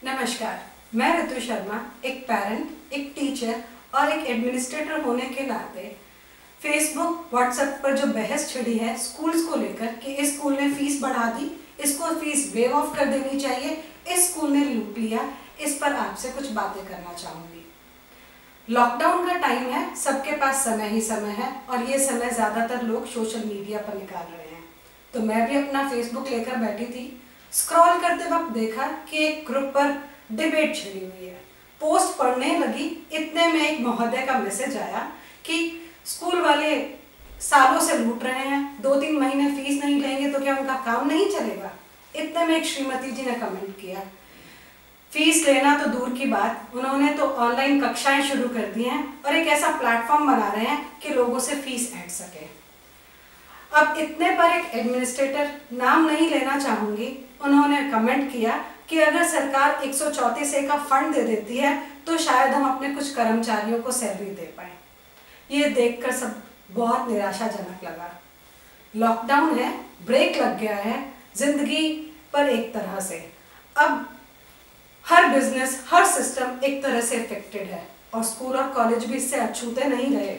नमस्कार, मैं ऋतु शर्मा एक पेरेंट, एक टीचर और एक एडमिनिस्ट्रेटर होने के नाते फेसबुक, व्हाट्सएप पर जो बहस छिड़ी है स्कूल्स को लेकर कि इस स्कूल ने फीस बढ़ा दी, इसको फीस वेव ऑफ कर देनी चाहिए, इस स्कूल ने लूट लिया, इस पर आपसे कुछ बातें करना चाहूँगी। लॉकडाउन का टाइम है, सबके पास समय ही समय है और ये समय ज़्यादातर लोग सोशल मीडिया पर निकाल रहे हैं। तो मैं भी अपना फेसबुक लेकर बैठी थी। स्क्रॉल करते वक्त देखा कि एक ग्रुप पर डिबेट छिड़ी हुई है। पोस्ट पढ़ने लगी, इतने में एक महोदय का मैसेज आया कि स्कूल वाले सालों से लूट रहे हैं, 2-3 महीने फीस नहीं लेंगे तो क्या उनका काम नहीं चलेगा। इतने में एक श्रीमती जी ने कमेंट किया, फीस लेना तो दूर की बात, उन्होंने तो ऑनलाइन कक्षाएं शुरू कर दी हैं और एक ऐसा प्लेटफॉर्म बना रहे हैं कि लोगों से फीस ऐंठ सके। अब इतने पर एक एडमिनिस्ट्रेटर, नाम नहीं लेना चाहूंगी, उन्होंने कमेंट किया कि अगर सरकार 134A का फंड दे देती है तो शायद हम अपने कुछ कर्मचारियों को सैलरी दे पाए। ये देखकर सब बहुत निराशाजनक लगा। लॉकडाउन है, ब्रेक लग गया है जिंदगी पर एक तरह से। अब हर बिजनेस, हर सिस्टम एक तरह से इफेक्टेड है और स्कूल और कॉलेज भी इससे अछूते नहीं रहे।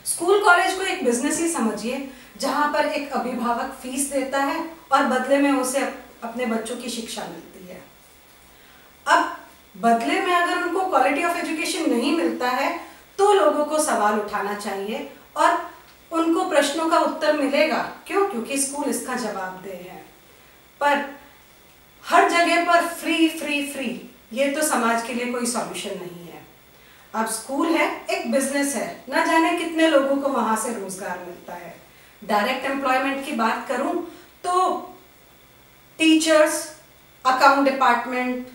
स्कूल कॉलेज को एक बिजनेस ही समझिए, जहां पर एक अभिभावक फीस देता है और बदले में उसे अपने बच्चों की शिक्षा मिलती है। अब बदले में अगर उनको क्वालिटी ऑफ एजुकेशन नहीं मिलता है तो लोगों को सवाल उठाना चाहिए और उनको प्रश्नों का उत्तर मिलेगा। क्यों? क्योंकि स्कूल इसका जवाबदेह है। पर हर जगह पर फ्री फ्री फ्री, ये तो समाज के लिए कोई सॉल्यूशन नहीं है। अब स्कूल है, एक बिजनेस है, न जाने कितने लोगों को वहां से रोजगार मिलता है। डायरेक्ट एम्प्लॉयमेंट की बात करूं तो teachers, account department,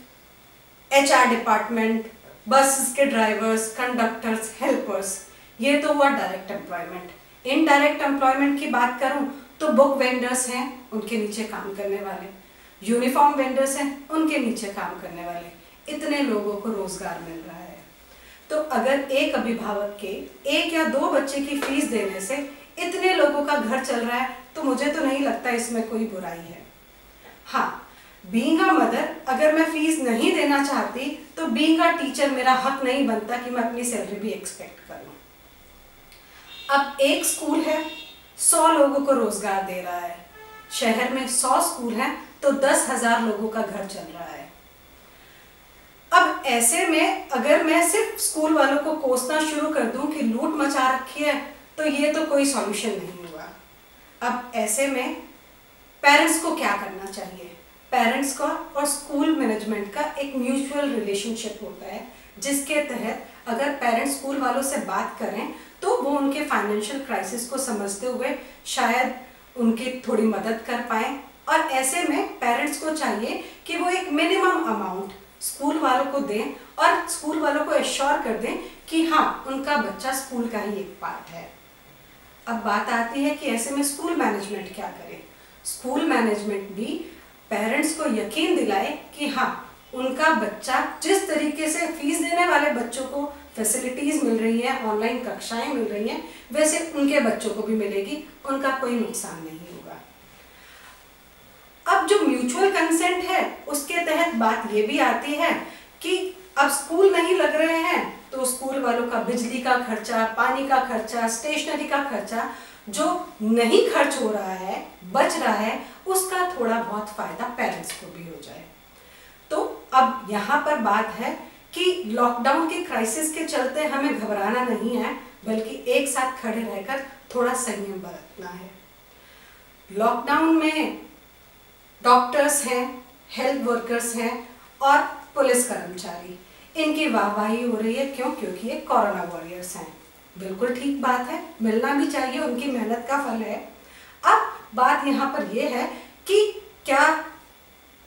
HR department, बस के ड्राइवर्स, कंडक्टर्स, हेल्पर्स, ये तो हुआ डायरेक्ट एम्प्लॉयमेंट। इनडायरेक्ट एम्प्लॉयमेंट की बात करूं तो बुक वेंडर्स हैं, उनके नीचे काम करने वाले, यूनिफॉर्म वेंडर्स हैं, उनके नीचे काम करने वाले, इतने लोगों को रोजगार मिल रहा है। तो अगर एक अभिभावक के 1 या 2 बच्चे की फीस देने से इतने लोगों का घर चल रहा है तो मुझे तो नहीं लगता इसमें कोई बुराई है। हाँ, बीइंग अ मदर, अगर मैं फीस नहीं देना चाहती तो बीइंग अ टीचर मेरा हक नहीं बनता कि मैं अपनी सैलरी भी एक्सपेक्ट करूं। अब एक स्कूल है, 100 लोगों को रोजगार दे रहा है। शहर में 100 स्कूल हैं तो 10,000 लोगों का घर चल रहा है। अब ऐसे में अगर मैं सिर्फ स्कूल वालों को कोसना शुरू कर दूं कि लूट मचा रखी है तो ये तो कोई सॉल्यूशन नहीं हुआ। अब ऐसे में पेरेंट्स को क्या करना चाहिए? पेरेंट्स का और स्कूल मैनेजमेंट का एक म्यूचुअल रिलेशनशिप होता है, जिसके तहत अगर पेरेंट्स स्कूल वालों से बात करें तो वो उनके फाइनेंशियल क्राइसिस को समझते हुए शायद उनकी थोड़ी मदद कर पाए। और ऐसे में पेरेंट्स को चाहिए कि वो एक मिनिमम अमाउंट स्कूल वालों को दें और स्कूल वालों को एश्योर कर दें कि हाँ, उनका बच्चा स्कूल का ही एक पार्ट है। अब बात आती है कि ऐसे में स्कूल मैनेजमेंट क्या करे? स्कूल मैनेजमेंट भी पेरेंट्स को यकीन दिलाए कि हाँ, उनका बच्चा जिस तरीके से फीस देने वाले बच्चों को फैसिलिटीज मिल रही है, ऑनलाइन कक्षाएं मिल रही हैं, वैसे उनके बच्चों को भी मिलेगी, उनका कोई नुकसान नहीं होगा। अब जो म्यूचुअल कंसेंट है उसके तहत बात ये भी आती है कि अब स्कूल नहीं लग रहे हैं तो स्कूल वालों का बिजली का खर्चा, पानी का खर्चा, स्टेशनरी का खर्चा जो नहीं खर्च हो रहा है, बच रहा है, उसका थोड़ा बहुत फायदा पेरेंट्स को भी हो जाए। तो अब यहाँ पर बात है कि लॉकडाउन के क्राइसिस के चलते हमें घबराना नहीं है, बल्कि एक साथ खड़े रहकर थोड़ा संयम बरतना है। लॉकडाउन में डॉक्टर्स हैं, हेल्थ वर्कर्स हैं और पुलिस कर्मचारी, इनकी वाहवाही हो रही है। क्यों? क्योंकि ये कोरोना वॉरियर्स हैं। बिल्कुल ठीक बात है, मिलना भी चाहिए, उनकी मेहनत का फल है। अब बात यहाँ पर यह है कि क्या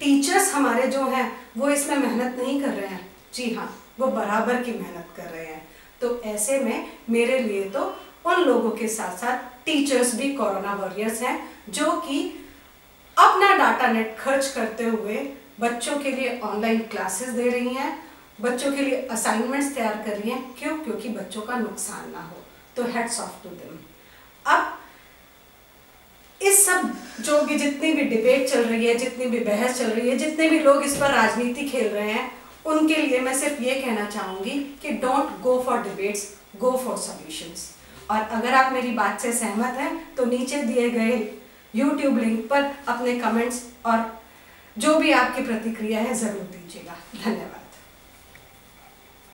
टीचर्स हमारे जो हैं वो इसमें मेहनत नहीं कर रहे हैं? जी हाँ, वो बराबर की मेहनत कर रहे हैं। तो ऐसे में मेरे लिए तो उन लोगों के साथ साथ टीचर्स भी कोरोना वॉरियर्स हैं, जो कि अपना डाटा नेट खर्च करते हुए बच्चों के लिए ऑनलाइन क्लासेस दे रही हैं, बच्चों के लिए असाइनमेंट्स तैयार कर रही हैं। क्यों? क्योंकि बच्चों का नुकसान ना हो। तो हेड्स ऑफ टू देम। अब इस सब जो भी जितनी भी डिबेट चल रही है, जितनी भी बहस चल रही है, जितने भी लोग इस पर राजनीति खेल रहे हैं, उनके लिए मैं सिर्फ ये कहना चाहूँगी कि don't go for debates, go for solutions. और अगर आप मेरी बात से सहमत हैं तो नीचे दिए गए YouTube लिंक पर अपने कमेंट्स और जो भी आपकी प्रतिक्रिया है ज़रूर दीजिएगा। धन्यवाद।